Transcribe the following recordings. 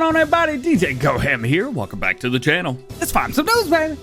going on, everybody? DjGoHam here. Welcome back to the channel. Let's find some news, baby.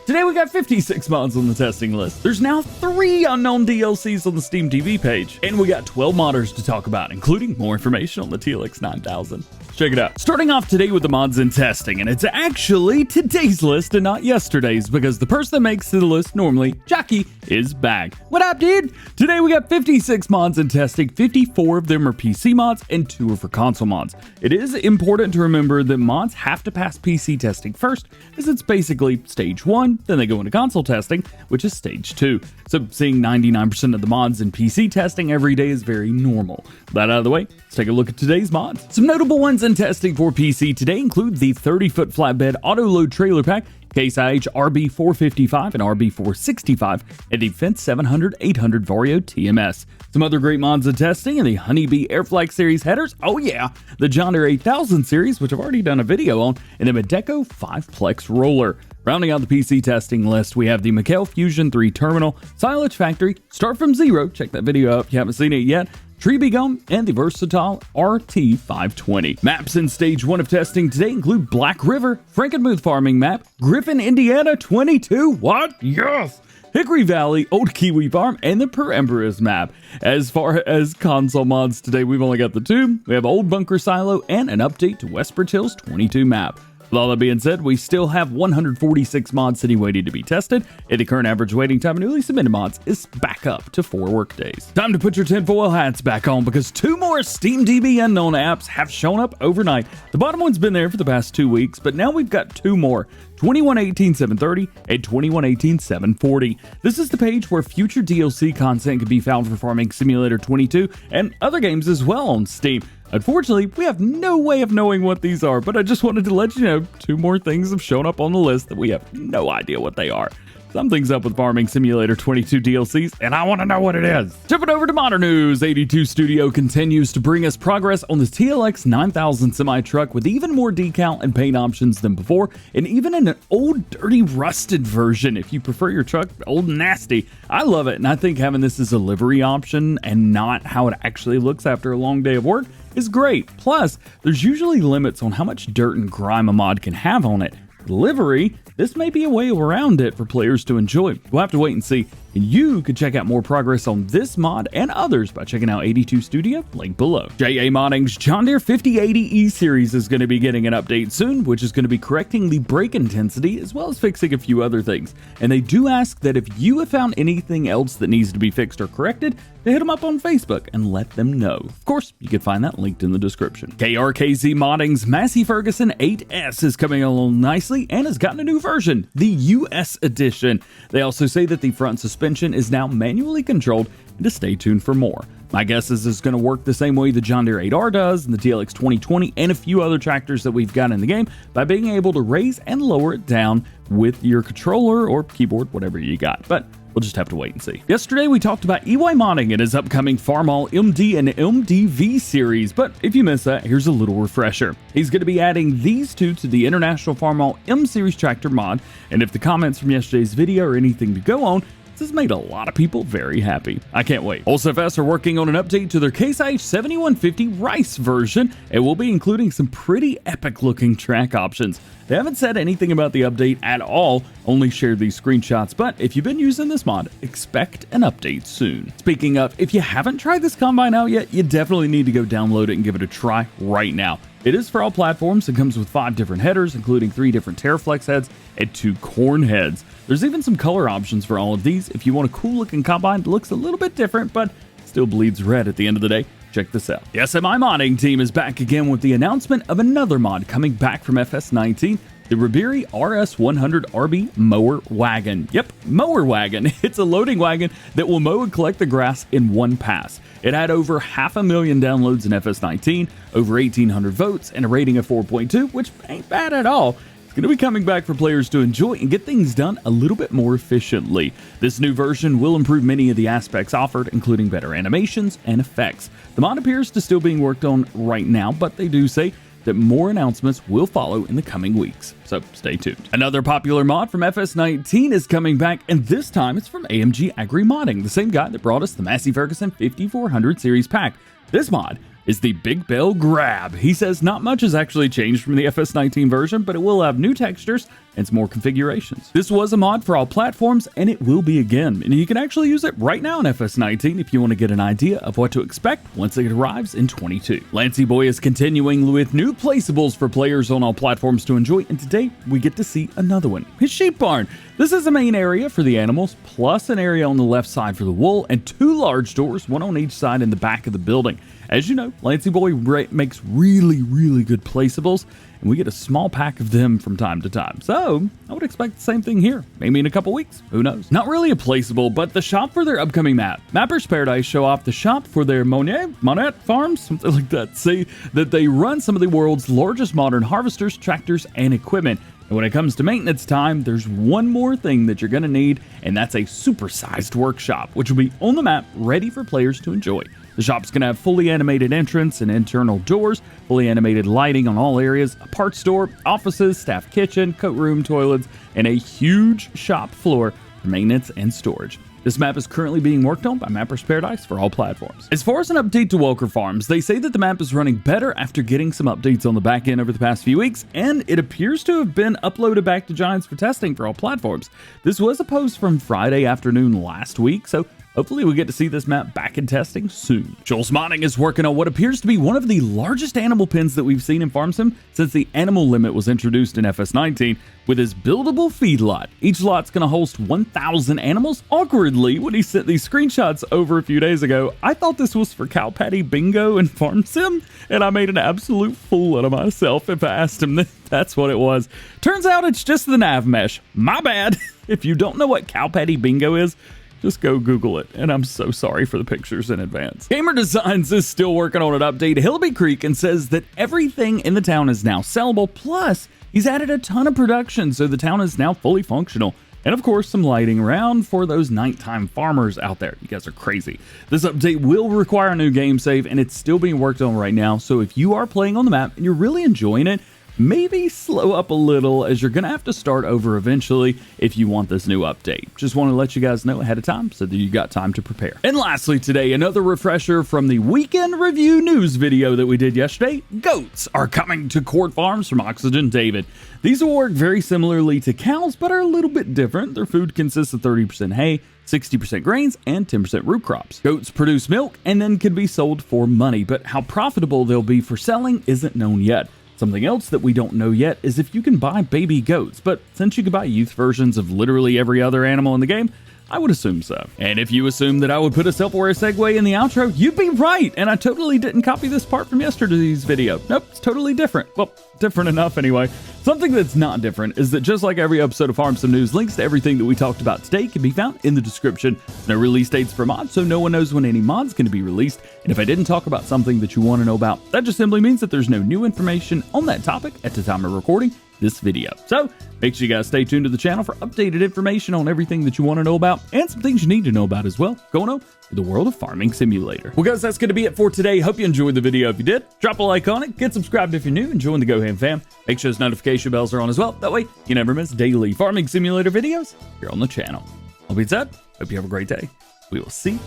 Today we got 56 mods on the testing list. There's now 3 unknown DLCs on the Steam TV page, and we got 12 modders to talk about, including more information on the TLX9000. Check it out. Starting off today with the mods in testing, and it's actually today's list and not yesterday's, because the person that makes the list normally, Jockey, is back. What up, dude? Today we got 56 mods in testing. 54 of them are PC mods and 2 are for console mods. It is important to remember that mods have to pass PC testing first, as it's basically stage 1, then they go into console testing, which is stage 2. So seeing 99% of the mods in PC testing every day is very normal. With that out of the way, let's take a look at today's mods. Some notable ones in testing for PC today include the 30-foot flatbed auto-load trailer pack, Case IH RB455 and RB465, and the Fence 700-800 Vario TMS. Some other great mods in testing in the Hillibee Airflag series headers, oh yeah, the John Deere 8000 series, which I've already done a video on, and the Medeco 5-plex roller. Rounding out the PC testing list, we have the McHale Fusion 3 terminal, Silage Factory, Start From Zero, check that video out if you haven't seen it yet, Tree Gum, and the versatile RT520. Maps in stage 1 of testing today include Black River, Frankenmuth Farming Map, Griffin, Indiana 22, what? Yes! Hickory Valley, Old Kiwi Farm, and the Perembrus map. As far as console mods today, we've only got the 2. We have Old Bunker Silo and an update to Westport Hills 22 map. With all that being said, we still have 146 mods sitting waiting to be tested, and the current average waiting time of newly submitted mods is back up to 4 workdays. Time to put your tinfoil hats back on, because 2 more SteamDB unknown apps have shown up overnight. The bottom one's been there for the past 2 weeks, but now we've got 2 more. 2118-730 and 2118-740. This is the page where future DLC content can be found for Farming Simulator 22 and other games as well on Steam. Unfortunately, we have no way of knowing what these are, but I just wanted to let you know 2 more things have shown up on the list that we have no idea what they are. Something's up with Farming Simulator 22 DLCs, and I want to know what it is. Jumping over to modern news, 82 Studio continues to bring us progress on the TLX9000 semi-truck with even more decal and paint options than before, and even in an old, dirty, rusted version if you prefer your truck old and nasty. I love it, and I think having this as a livery option and not how it actually looks after a long day of work is great. Plus, there's usually limits on how much dirt and grime a mod can have on it. Livery, this may be a way around it for players to enjoy. We'll have to wait and see. And you can check out more progress on this mod and others by checking out 82 Studio, link below. JA Modding's John Deere 5080E series is going to be getting an update soon, which is going to be correcting the brake intensity as well as fixing a few other things. And they do ask that if you have found anything else that needs to be fixed or corrected, to hit them up on Facebook and let them know. Of course, you can find that linked in the description. KRKZ Modding's Massey Ferguson 8S is coming along nicely and has gotten a new version, the US edition. They also say that the front suspension is now manually controlled, and to stay tuned for more. My guess is it's going to work the same way the John Deere 8R does and the TLX 2020 and a few other tractors that we've got in the game by being able to raise and lower it down with your controller or keyboard, whatever you got. But we'll just have to wait and see. Yesterday, we talked about EY Modding and his upcoming Farmall MD and MDV series, but if you missed that, here's a little refresher. He's going to be adding these 2 to the International Farmall M Series Tractor mod, and if the comments from yesterday's video are anything to go on, this has made a lot of people very happy. I can't wait. OlsFS are working on an update to their Case IH 7150 Rice version, and will be including some pretty epic looking track options. They haven't said anything about the update at all, only shared these screenshots, but if you've been using this mod, expect an update soon. Speaking of, if you haven't tried this combine out yet, you definitely need to go download it and give it a try right now. It is for all platforms and comes with 5 different headers, including 3 different Terraflex heads and 2 corn heads. There's even some color options for all of these if you want a cool looking combine that looks a little bit different, but still bleeds red at the end of the day. Check this out. The SMI modding team is back again with the announcement of another mod coming back from FS19, the Riberi RS100 RB Mower Wagon. Yep, Mower Wagon. It's a loading wagon that will mow and collect the grass in one pass. It had over 500,000 downloads in FS19, over 1,800 votes, and a rating of 4.2, which ain't bad at all. It's going to be coming back for players to enjoy and get things done a little bit more efficiently. This new version will improve many of the aspects offered, including better animations and effects. The mod appears to still being worked on right now, but they do say that more announcements will follow in the coming weeks, so stay tuned. Another popular mod from FS19 is coming back, and this time it's from AMG Agri Modding, the same guy that brought us the Massey Ferguson 5400 series pack. This mod is the Big Bale Grab. He says not much has actually changed from the FS19 version, but it will have new textures and some more configurations. This was a mod for all platforms, and it will be again, and you can actually use it right now in FS19 if you want to get an idea of what to expect once it arrives in 22. Lancey Boy is continuing with new placeables for players on all platforms to enjoy, and today we get to see another one, his sheep barn. This is a main area for the animals, plus an area on the left side for the wool, and two large doors, one on each side in the back of the building. As you know, Lancey Boy makes really good placeables, and we get a small pack of them from time to time. So I would expect the same thing here, maybe in a couple weeks, who knows. Not really a placeable, but the shop for their upcoming map. Mappers Paradise show off the shop for their Monette Farms, something like that. Say that they run some of the world's largest modern harvesters, tractors, and equipment. And when it comes to maintenance time, there's one more thing that you're going to need, and that's a supersized workshop, which will be on the map ready for players to enjoy. The shop's going to have fully animated entrance and internal doors, fully animated lighting on all areas, a parts store, offices, staff kitchen, coat room, toilets, and a huge shop floor for maintenance and storage. This map is currently being worked on by Mappers Paradise for all platforms. As far as an update to Welker Farms, they say that the map is running better after getting some updates on the back end over the past few weeks, and it appears to have been uploaded back to Giants for testing for all platforms. This was a post from Friday afternoon last week, so hopefully we get to see this map back in testing soon. Joel Smotting is working on what appears to be one of the largest animal pens that we've seen in Farm Sim since the animal limit was introduced in FS19 with his buildable feedlot. Each lot's going to host 1,000 animals. Awkwardly, when he sent these screenshots over a few days ago, I thought this was for cow patty bingo in Farm Sim, and I made an absolute fool out of myself if I asked him that that's what it was. Turns out it's just the nav mesh. My bad. If you don't know what cow patty bingo is, just go Google it, and I'm so sorry for the pictures in advance. Gamer Designs is still working on an update to Hillibee Creek and says that everything in the town is now sellable, plus he's added a ton of production, so the town is now fully functional. And of course, some lighting around for those nighttime farmers out there. You guys are crazy. This update will require a new game save, and it's still being worked on right now, so if you are playing on the map and you're really enjoying it, maybe slow up a little, as you're going to have to start over eventually if you want this new update. Just want to let you guys know ahead of time so that you got time to prepare. And lastly today, another refresher from the weekend review news video that we did yesterday. Goats are coming to Court Farms from Oxygen David. These will work very similarly to cows, but are a little bit different. Their food consists of 30% hay, 60% grains, and 10% root crops. Goats produce milk and then can be sold for money, but how profitable they'll be for selling isn't known yet. Something else that we don't know yet is if you can buy baby goats, but since you can buy youth versions of literally every other animal in the game, I would assume so. And if you assume that I would put a self-aware segue in the outro, you'd be right, and I totally didn't copy this part from yesterday's video. Nope, it's totally different. Well, different enough anyway. Something that's not different is that just like every episode of Farm Sim News, links to everything that we talked about today can be found in the description. No release dates for mods, so no one knows when any mod's going to be released. And if I didn't talk about something that you want to know about, that just simply means that there's no new information on that topic at the time of recording this video. So make sure you guys stay tuned to the channel for updated information on everything that you want to know about and some things you need to know about as well going on in the world of Farming Simulator. Well guys, that's going to be it for today. Hope you enjoyed the video. If you did, drop a like on it, get subscribed if you're new, and join the DjGoHam fam. Make sure those notification bells are on as well. That way you never miss daily Farming Simulator videos here on the channel. All being said, hope you have a great day. We will see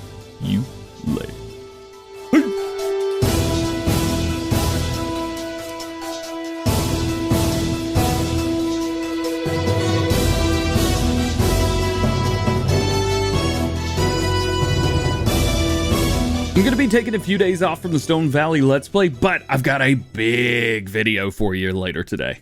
you later. I'm going to be taking a few days off from the Stone Valley Let's Play, but I've got a big video for you later today.